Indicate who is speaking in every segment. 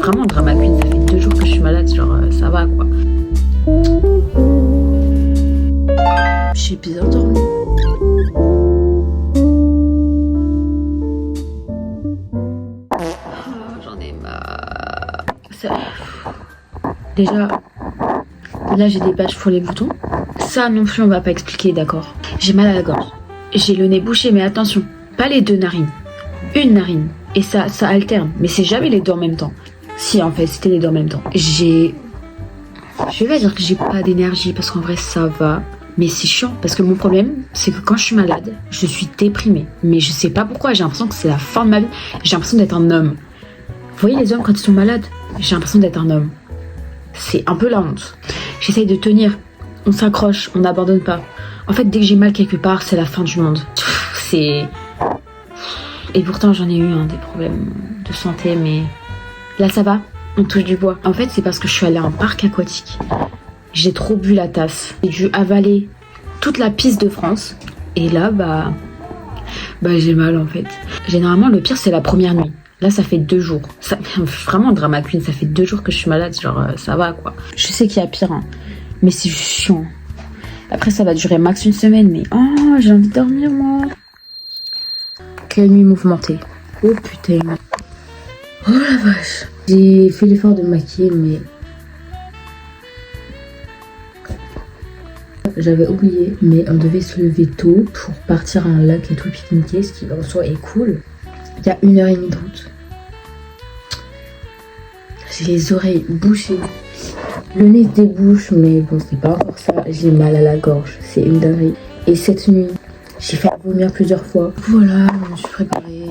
Speaker 1: vraiment drama queen, ça fait 2 jours que je suis malade, genre ça va quoi. J'ai bien dormi. J'en ai marre. Déjà, là j'ai des pages pour les boutons. Ça non plus on va pas expliquer, d'accord. J'ai mal à la gorge. J'ai le nez bouché, mais attention, pas les 2 narines. Une narine. Et ça alterne. Mais c'est jamais les 2 en même temps. Si en fait c'était les 2 en même temps. Je vais pas dire que j'ai pas d'énergie parce qu'en vrai ça va. Mais c'est chiant parce que mon problème c'est que quand je suis malade, je suis déprimée. Mais je sais pas pourquoi, j'ai l'impression que c'est la fin de ma vie. J'ai l'impression d'être un homme. Vous voyez les hommes quand ils sont malades, j'ai l'impression d'être un homme. C'est un peu la honte. J'essaye de tenir. On s'accroche, on n'abandonne pas. En fait dès que j'ai mal quelque part, c'est la fin du monde. C'est... Et pourtant j'en ai eu des problèmes de santé, mais là ça va, on touche du bois. En fait c'est parce que je suis allée à un parc aquatique. J'ai trop bu la tasse. J'ai dû avaler toute la piste de France. Et là bah j'ai mal en fait. Généralement le pire c'est la première nuit. Là ça fait 2 jours. Vraiment drama queen, ça fait 2 jours que je suis malade, genre ça va quoi. Je sais qu'il y a pire mais c'est chiant. Après ça va durer max une semaine, mais oh j'ai envie de dormir moi. Quelle nuit mouvementée. Oh putain. Oh la vache. J'ai fait l'effort de me maquiller, mais... J'avais oublié, mais on devait se lever tôt pour partir à un lac et tout pique-niquer, ce qui en soi est cool. Il y a 1h30 de route. J'ai les oreilles bouchées. Le nez se débouche, mais bon, c'est pas encore ça. J'ai mal à la gorge, c'est une dinguerie. Et cette nuit... j'ai fait vomir plusieurs fois. Voilà, je me suis préparée.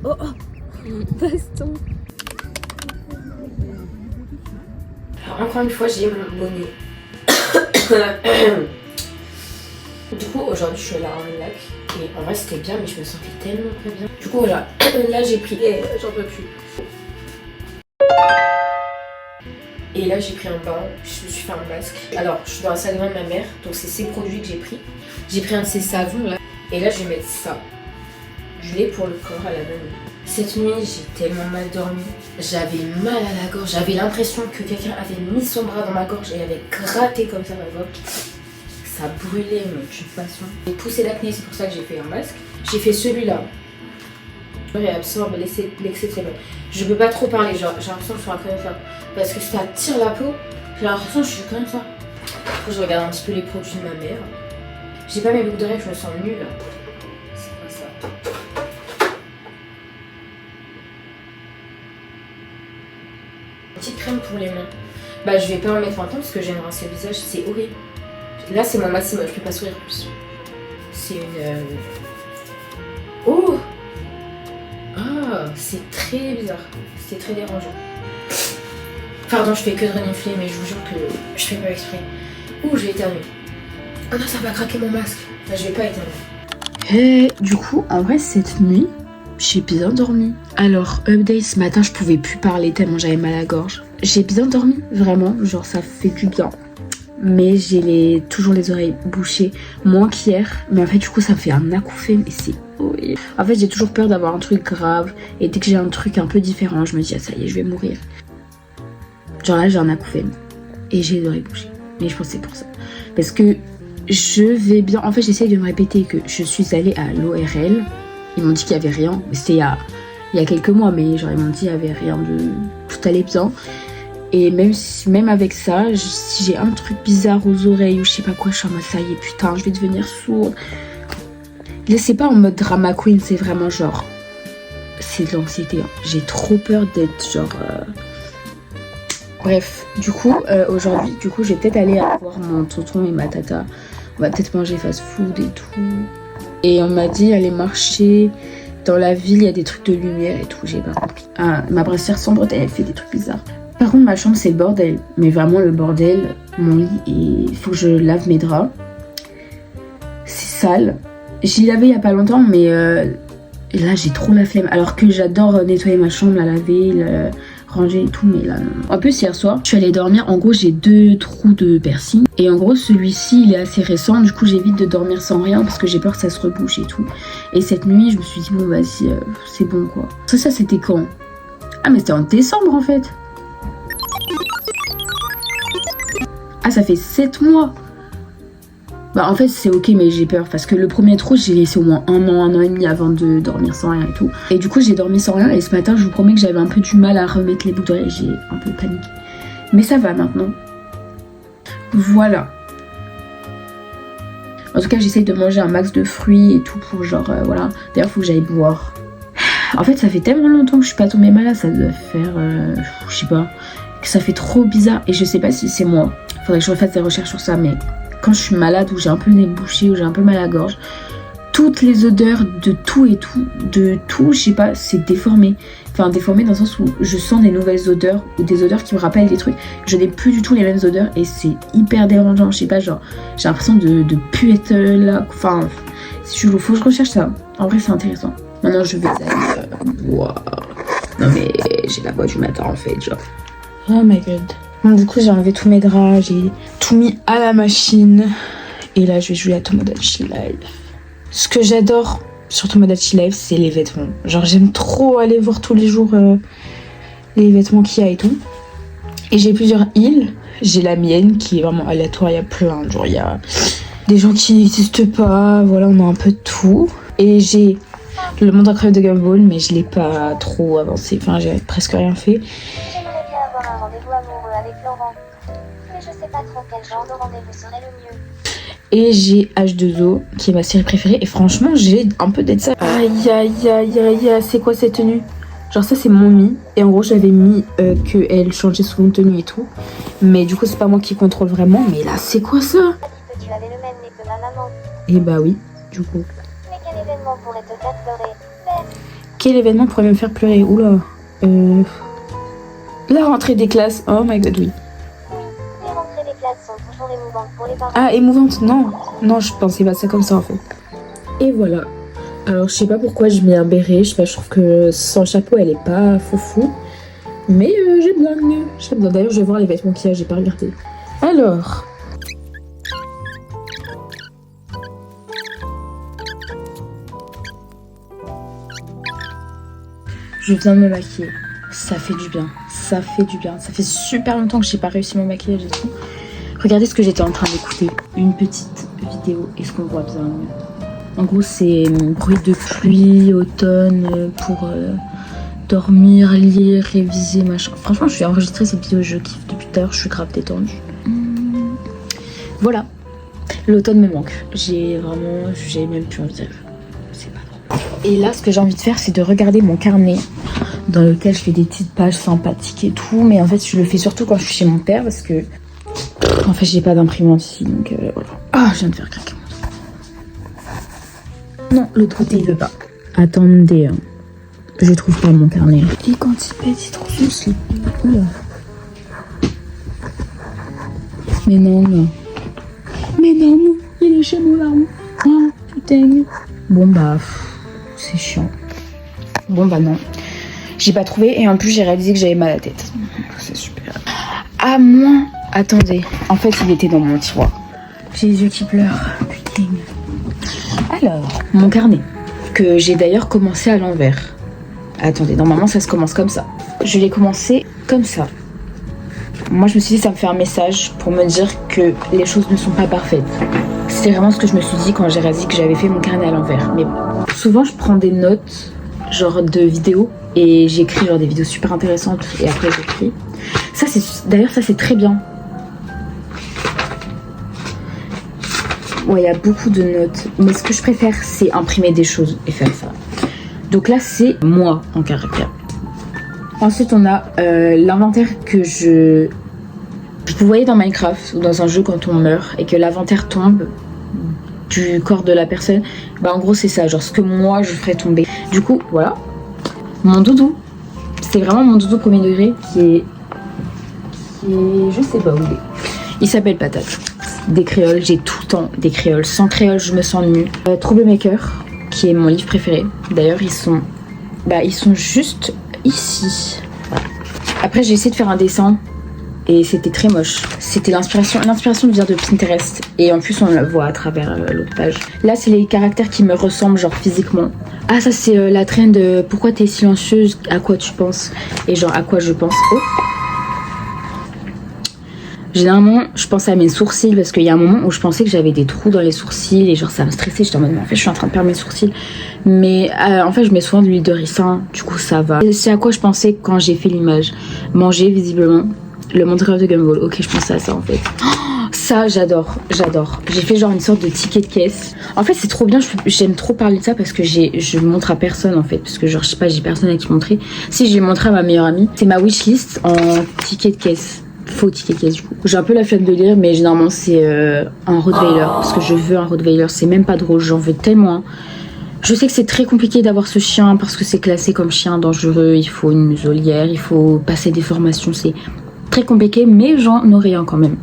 Speaker 1: Oh, baston. Alors, encore une fois, j'ai mon bonnet. Du coup, aujourd'hui, je suis là en lac. Et en vrai, c'était bien, mais je me sentais tellement pas bien. Du coup, voilà. Là, j'ai pris... j'en peux plus. Et là, j'ai pris un bain. Je me suis fait un masque. Alors, je suis dans la salle de bain de ma mère. Donc, c'est ces produits que j'ai pris. J'ai pris un de ces savons, là. Et là, je vais mettre ça. Du lait pour le corps à la bonne nuit. Cette nuit, j'ai tellement mal dormi. J'avais mal à la gorge. J'avais l'impression que quelqu'un avait mis son bras dans ma gorge et avait gratté comme ça ma gorge. Ça brûlait, mais d'une façon. J'ai poussé l'acné, c'est pour ça que j'ai fait un masque. J'ai fait celui-là. Il absorbe l'excès de sébum. Je peux pas trop parler, j'ai l'impression que je suis comme ça. Parce que ça tire la peau, j'ai l'impression que je suis comme ça. Après, je regarde un petit peu les produits de ma mère. J'ai pas mes boucles d'oreilles, je me sens nulle. C'est quoi ça? Une petite crème pour les mains. Bah, je vais pas en mettre en temps parce que j'aime rincer le visage, c'est horrible. Là, c'est mon maximum, je peux pas sourire plus. C'est une... Oh! Ah, c'est très bizarre. C'est très dérangeant. Pardon, je fais que de renifler, mais je vous jure que je fais pas exprès. Ouh, je vais éternuer. Oh non, ça va craquer mon masque. Là, je vais pas éternuer. Et du coup, en vrai, cette nuit, j'ai bien dormi. Alors, update, ce matin, je pouvais plus parler tellement j'avais mal à la gorge. J'ai bien dormi, vraiment. Genre, ça fait du bien. Mais j'ai toujours les oreilles bouchées, moins qu'hier. Mais en fait, du coup, ça me fait un acouphène et c'est horrible. En fait, j'ai toujours peur d'avoir un truc grave. Et dès que j'ai un truc un peu différent, je me dis, ah, ça y est, je vais mourir. Genre là, j'ai un acouphène. Et j'ai les oreilles bouchées. Mais je pense que c'est pour ça. Parce que je vais bien... En fait, j'essaye de me répéter que je suis allée à l'ORL. Ils m'ont dit qu'il n'y avait rien. C'était il y a quelques mois, mais genre, ils m'ont dit qu'il n'y avait rien de... Tout allait bien. Et même avec ça, si j'ai un truc bizarre aux oreilles ou je sais pas quoi, je suis en mode ça y est, putain, je vais devenir sourde. Là, c'est pas en mode drama queen, c'est vraiment genre... C'est de l'anxiété. Hein. J'ai trop peur d'être genre... Bref, du coup, aujourd'hui, je vais peut-être aller voir mon tonton et ma tata. On va peut-être manger fast-food et tout. Et on m'a dit aller marcher dans la ville, il y a des trucs de lumière et tout, j'ai pas compris. Ah, ma brassière sombre, elle fait des trucs bizarres. Par contre, ma chambre, c'est le bordel. Mais vraiment, le bordel, mon lit, il faut que je lave mes draps. C'est sale. J'y lavais il y a pas longtemps, mais là, j'ai trop la flemme. Alors que j'adore nettoyer ma chambre, la laver,
Speaker 2: ranger et tout, mais là non. En plus hier soir je suis allée dormir, en gros j'ai 2 trous de piercing et en gros celui-ci il est assez récent, du coup j'évite de dormir sans rien parce que j'ai peur que ça se rebouche et tout. Et cette nuit je me suis dit bon vas-y c'est bon quoi. Ça c'était quand? Ah mais c'était en décembre en fait. Ah ça fait 7 mois. Bah en fait c'est ok mais j'ai peur parce que le premier trou j'ai laissé au moins un an et demi avant de dormir sans rien et tout. Et du coup j'ai dormi sans rien et ce matin je vous promets que j'avais un peu du mal à remettre les boucles d'oreilles, j'ai un peu paniqué. Mais ça va maintenant. Voilà. En tout cas j'essaye de manger un max de fruits et tout pour genre voilà. D'ailleurs faut que j'aille boire. En fait ça fait tellement longtemps que je suis pas tombée malade, ça doit faire je sais pas, que ça fait trop bizarre et je sais pas si c'est moi. Faudrait que je refasse des recherches sur ça mais quand je suis malade ou j'ai un peu le nez bouché ou j'ai un peu mal à la gorge, toutes les odeurs de tout et tout, je sais pas, c'est déformé. Enfin déformé dans le sens où je sens des nouvelles odeurs ou des odeurs qui me rappellent des trucs. Je n'ai plus du tout les mêmes odeurs et c'est hyper dérangeant, je sais pas, genre j'ai l'impression de plus être là. Enfin, c'est chelou, faut que je recherche ça. En vrai c'est intéressant. Maintenant je vais aller boire. Non mais j'ai la voix du matin en fait, genre.
Speaker 3: Oh my god. Bon, du coup j'ai enlevé tous mes draps, j'ai tout mis à la machine. Et là je vais jouer à Tomodachi Life. Ce que j'adore sur Tomodachi Life c'est les vêtements. Genre j'aime trop aller voir tous les jours les vêtements qu'il y a et tout. Et j'ai plusieurs îles. J'ai la mienne qui est vraiment aléatoire, il y a plein. Genre il y a des gens qui n'existent pas, voilà on a un peu de tout. Et j'ai le monde incroyable de Gumball mais je l'ai pas trop avancé, enfin j'ai presque rien fait.
Speaker 4: Mais je sais pas trop quel genre de rendez-vous serait le mieux.
Speaker 3: Et j'ai H2O qui est ma série préférée et franchement j'ai un peu d'être ça. Aïe aïe aïe aïe, c'est quoi cette tenue? Genre ça c'est mon mi et en gros j'avais mis qu'elle changeait souvent de tenue et tout. Mais du coup c'est pas moi qui contrôle vraiment, mais là c'est quoi ça?
Speaker 4: Tu avais le même nez que ma maman.
Speaker 3: Et bah oui, du coup.
Speaker 4: Mais quel événement pourrait te faire pleurer?
Speaker 3: Quel événement pourrait me faire pleurer? Oula. La rentrée des classes, oh my god oui.
Speaker 4: Les rentrées des classes sont toujours émouvantes pour les parents.
Speaker 3: Ah émouvante, non je pensais pas ça comme ça en fait. Et voilà. Alors je sais pas pourquoi je mets un béret, je sais pas, je trouve que sans le chapeau elle est pas foufou. Mais j'aime bien. D'ailleurs je vais voir les vêtements qu'il y a, j'ai pas regardé. Alors. Je viens de me maquiller. Ça fait du bien. Ça fait super longtemps que j'ai pas réussi mon maquillage et tout. Regardez ce que j'étais en train d'écouter. Une petite vidéo. Est-ce qu'on voit bien mieux? En gros, c'est bruit de pluie, automne, pour dormir, lire, réviser, machin. Franchement, je suis enregistrée cette vidéo, je kiffe depuis tout à l'heure, je suis grave détendue. Voilà. L'automne me manque. J'ai même plus envie de rêver. C'est pas drôle. Et là, ce que j'ai envie de faire, c'est de regarder mon carnet dans lequel je fais des petites pages sympathiques et tout. Mais en fait, je le fais surtout quand je suis chez mon père parce que en fait, j'ai pas d'imprimante ici. Donc voilà. Ah, je viens de faire craquer mon truc. Non, l'autre côté, il veut pas. Attendez, je trouve pas mon carnet. Et quand il pète, il trouve son slip. Oula. Mais non. Il est chez moi là. Ah, putain. Bon bah, c'est chiant. Bon bah non. J'ai pas trouvé et en plus j'ai réalisé que j'avais mal à la tête. C'est super. À moins... Attendez. En fait, il était dans mon tiroir. J'ai les yeux qui pleurent. Putain. Alors, mon carnet. Que j'ai d'ailleurs commencé à l'envers. Attendez, normalement ça se commence comme ça. Je l'ai commencé comme ça. Moi je me suis dit ça me fait un message pour me dire que les choses ne sont pas parfaites. C'est vraiment ce que je me suis dit quand j'ai réalisé que j'avais fait mon carnet à l'envers. Mais souvent je prends des notes genre de vidéos et j'écris genre des vidéos super intéressantes et après j'écris. Ça c'est très bien. Ouais, il y a beaucoup de notes. Mais ce que je préfère c'est imprimer des choses et faire ça. Donc là c'est moi en caractère. Ensuite on a l'inventaire que vous voyez dans Minecraft ou dans un jeu quand on meurt et que l'inventaire tombe du corps de la personne. Bah en gros c'est ça, genre ce que moi je ferais tomber. Du coup voilà, mon doudou. C'est vraiment mon doudou premier degré qui est je sais pas où il est. Il s'appelle Patate. Des créoles, j'ai tout le temps des créoles. Sans créoles je me sens nue. Troublemaker, qui est mon livre préféré. D'ailleurs ils sont juste ici. Voilà. Après j'ai essayé de faire un dessin et c'était très moche. C'était l'inspiration vient de Pinterest et en plus on la voit à travers l'autre page. Là c'est les caractères qui me ressemblent genre physiquement. Ah ça c'est la trend de pourquoi t'es silencieuse, à quoi tu penses et genre à quoi je pense. Oh. Généralement je pense à mes sourcils parce qu'il y a un moment où je pensais que j'avais des trous dans les sourcils et genre ça me stressait, j'étais en mode mais en fait je suis en train de perdre mes sourcils. Mais en fait je mets souvent de l'huile de ricin, du coup ça va. C'est à quoi je pensais quand j'ai fait l'image. Manger visiblement. Le montreur de Gumball, ok je pensais à ça en fait. Oh, ça j'adore. J'ai fait genre une sorte de ticket de caisse. En fait c'est trop bien, j'aime trop parler de ça parce que je montre à personne en fait. Parce que genre je sais pas, j'ai personne à qui montrer. Si j'ai montré à ma meilleure amie, c'est ma wishlist en ticket de caisse. Faux ticket de caisse du coup. J'ai un peu la flemme de lire mais généralement c'est un Rottweiler. Parce que je veux un Rottweiler, c'est même pas drôle, j'en veux tellement un. Je sais que c'est très compliqué d'avoir ce chien parce que c'est classé comme chien dangereux, il faut une muselière, il faut passer des formations, c'est très compliqué, mais j'en aurais un quand même.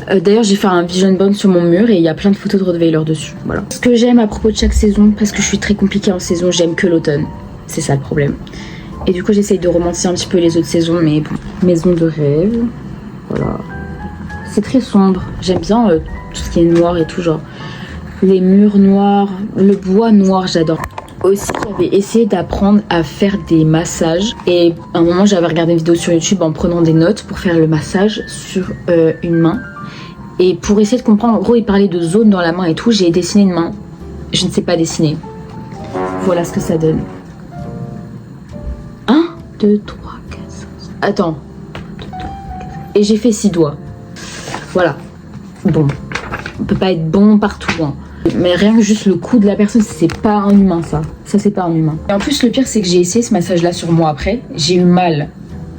Speaker 3: D'ailleurs j'ai fait un vision board sur mon mur et il y a plein de photos de Rottweiler dessus, voilà. Ce que j'aime à propos de chaque saison, parce que je suis très compliquée en saison, j'aime que l'automne, c'est ça le problème. Et du coup j'essaye de romancer un petit peu les autres saisons, mais bon. Maison de rêve, voilà. C'est très sombre, j'aime bien tout ce qui est noir et tout, genre les murs noirs, le bois noir, j'adore. Aussi j'avais essayé d'apprendre à faire des massages et à un moment j'avais regardé une vidéo sur YouTube en prenant des notes pour faire le massage sur une main et pour essayer de comprendre, en gros il parlait de zones dans la main et tout, j'ai dessiné une main, je ne sais pas dessiner, voilà ce que ça donne. 1, 2, 3, 4, 5, attends, 1, 2, 3, 4, et j'ai fait 6 doigts, voilà, bon, on peut pas être bon partout hein. Mais rien que juste le cou de la personne, c'est pas un humain ça c'est pas un humain. Et en plus le pire c'est que j'ai essayé ce massage là sur moi après, j'ai eu mal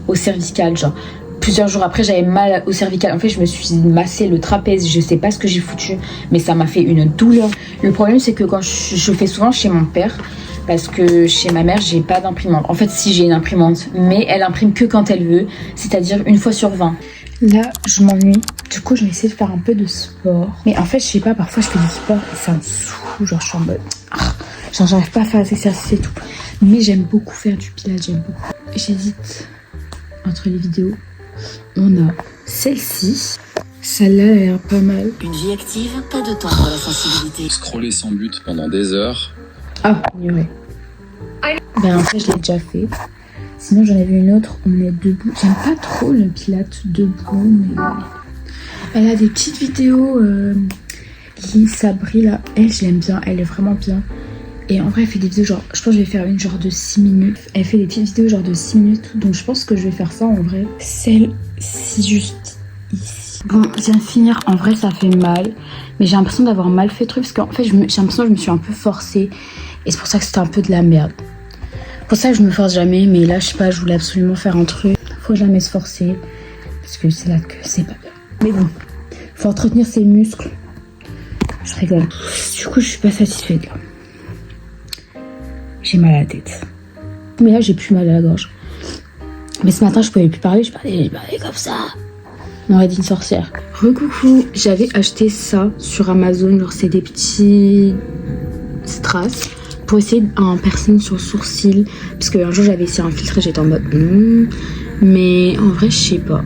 Speaker 3: au cervical, genre plusieurs jours après j'avais mal au cervical. En fait je me suis massé le trapèze, je sais pas ce que j'ai foutu mais ça m'a fait une douleur. Le problème c'est que quand je fais souvent chez mon père parce que chez ma mère j'ai pas d'imprimante. En fait si j'ai une imprimante mais elle imprime que quand elle veut, c'est-à-dire une fois sur 20. Là je m'ennuie, du coup je vais essayer de faire un peu de sport. Mais en fait je sais pas, parfois je fais du sport et ça me saoule, genre je suis en mode genre j'arrive pas à faire des exercices et tout. Mais j'aime beaucoup faire du pilates, j'aime beaucoup. J'hésite entre les vidéos. On a celle-ci, celle-là elle a l'air pas mal.
Speaker 5: Une vie active, pas de temps pour la sensibilité.
Speaker 6: Scroller sans but pendant des heures.
Speaker 3: Ah, ignoré. Ben en fait je l'ai déjà fait. Sinon j'en avais une autre, on est debout. J'aime pas trop le pilates debout, mais elle a des petites vidéos. Sabri là, elle je l'aime bien, elle est vraiment bien. Et en vrai elle fait des vidéos genre, je pense que je vais faire une genre de 6 minutes. Elle fait des petites vidéos genre de 6 minutes, donc je pense que je vais faire ça en vrai. Celle-ci juste ici. Bon, je viens de finir, en vrai ça fait mal, mais j'ai l'impression d'avoir mal fait le truc parce qu'en fait j'ai l'impression que je me suis un peu forcée et c'est pour ça que c'était un peu de la merde. Pour ça je me force jamais, mais là je sais pas, je voulais absolument faire un truc. Faut jamais se forcer parce que c'est là que c'est pas bien. Mais bon, faut entretenir ses muscles. Je rigole. Du coup je suis pas satisfaite là. J'ai mal à la tête. Mais là j'ai plus mal à la gorge. Mais ce matin je pouvais plus parler, je parlais comme ça. On aurait dit une sorcière. Recoucou, j'avais acheté ça sur Amazon, genre c'est des petits strass pour essayer un piercing sur le sourcil. Parce qu'un jour j'avais essayé un filtre et j'étais en mode mais en vrai je sais pas.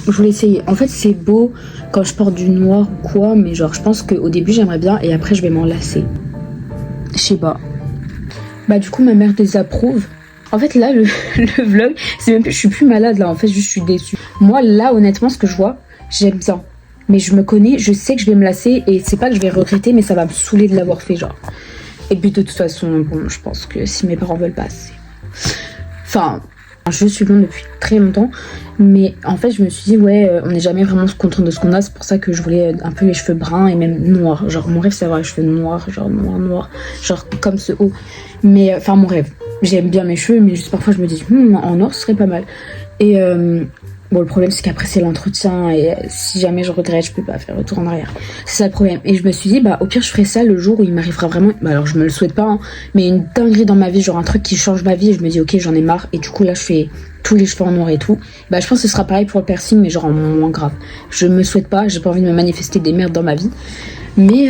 Speaker 3: Je voulais essayer. En fait c'est beau quand je porte du noir ou quoi, mais genre je pense qu'au début j'aimerais bien et après je vais m'en lasser. Je sais pas. Bah du coup ma mère désapprouve. En fait là le vlog, c'est même plus, je suis plus malade là en fait, juste je suis déçue. Moi là honnêtement ce que je vois, j'aime bien. Mais je me connais, je sais que je vais me lasser et c'est pas que je vais regretter mais ça va me saouler de l'avoir fait genre. Et puis de toute façon, bon je pense que si mes parents veulent pas, c'est... Enfin, je suis blonde depuis très longtemps, mais en fait je me suis dit ouais on n'est jamais vraiment content de ce qu'on a, c'est pour ça que je voulais un peu les cheveux bruns et même noirs, genre mon rêve c'est d'avoir les cheveux noirs, genre noir, genre comme ce haut, mais enfin mon rêve, j'aime bien mes cheveux mais juste parfois je me dis en or ce serait pas mal. Et bon le problème c'est qu'après c'est l'entretien et si jamais je regrette je peux pas faire retour en arrière, c'est ça le problème. Et je me suis dit bah au pire je ferai ça le jour où il m'arrivera vraiment, bah alors je me le souhaite pas hein, mais une dinguerie dans ma vie, genre un truc qui change ma vie et je me dis ok j'en ai marre et du coup là je fais tous les cheveux en noir et tout, bah je pense que ce sera pareil pour le piercing mais genre en moins grave. Je me souhaite pas, j'ai pas envie de me manifester des merdes dans ma vie, mais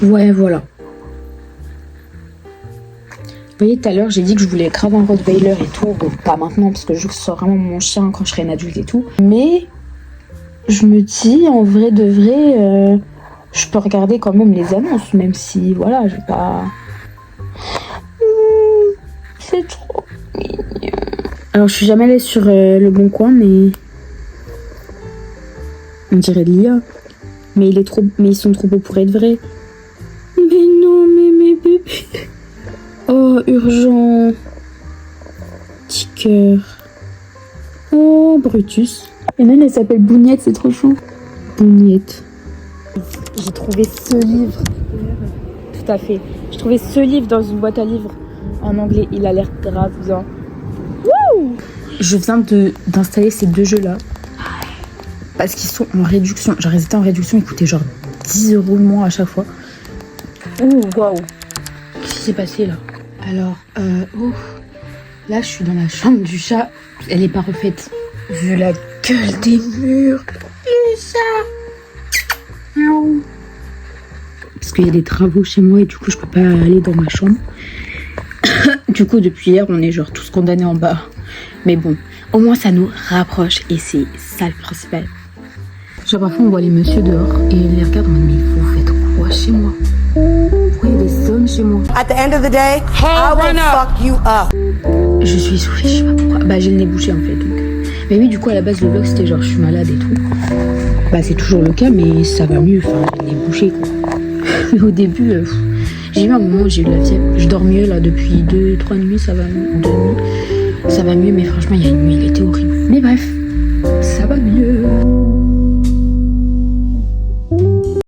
Speaker 3: ouais voilà. voyez, tout à l'heure, j'ai dit que je voulais grave un Rottweiler et tout. Bon, pas maintenant, parce que je sors vraiment mon chien quand je serai une adulte et tout. Mais je me dis, en vrai de vrai, je peux regarder quand même les annonces, même si, voilà, je vais pas... C'est trop mignon. Alors, je suis jamais allée sur Le Bon Coin, mais... On dirait de l'IA. Mais ils sont trop beaux pour être vrais. Mais non, mais mes bébés... Oh, urgent. Petit cœur. Oh, Brutus. Et même elle s'appelle Bougnette, c'est trop chou. Bougnette. J'ai trouvé ce livre. Tout à fait. J'ai trouvé ce livre dans une boîte à livres en anglais. Il a l'air grave bien. Wouh! Je viens d'installer ces 2 jeux-là. Parce qu'ils sont en réduction. Genre, ils étaient en réduction, ils coûtaient genre 10 € le mois à chaque fois. Ouh, waouh. Qu'est-ce qui s'est passé là? Alors, là je suis dans la chambre du chat. Elle est pas refaite. Vu la gueule des murs. Le chat. Miaou. Parce qu'il y a des travaux chez moi et du coup je peux pas aller dans ma chambre. Du coup depuis hier on est genre tous condamnés en bas. Mais bon, au moins ça nous rapproche et c'est ça le principal. Genre parfois on voit les messieurs dehors et ils les regardent en mode mais vous faites quoi chez moi? Pourquoi il y a des hommes chez moi?
Speaker 7: At the end of the day, I will fuck you up.
Speaker 3: Je suis essoufflée, je sais pas pourquoi. Bah j'ai le nez bouché en fait donc. Mais oui du coup à la base le vlog c'était genre je suis malade et tout. Bah c'est toujours le cas mais ça va mieux, enfin j'ai le nez bouché quoi. Mais au début, j'ai eu un moment où j'ai eu de la fièvre. Je dors mieux là depuis 2-3 nuits, ça va mieux. 2 nuits, ça va mieux mais franchement il y a une nuit il était horrible. Mais bref, ça va mieux.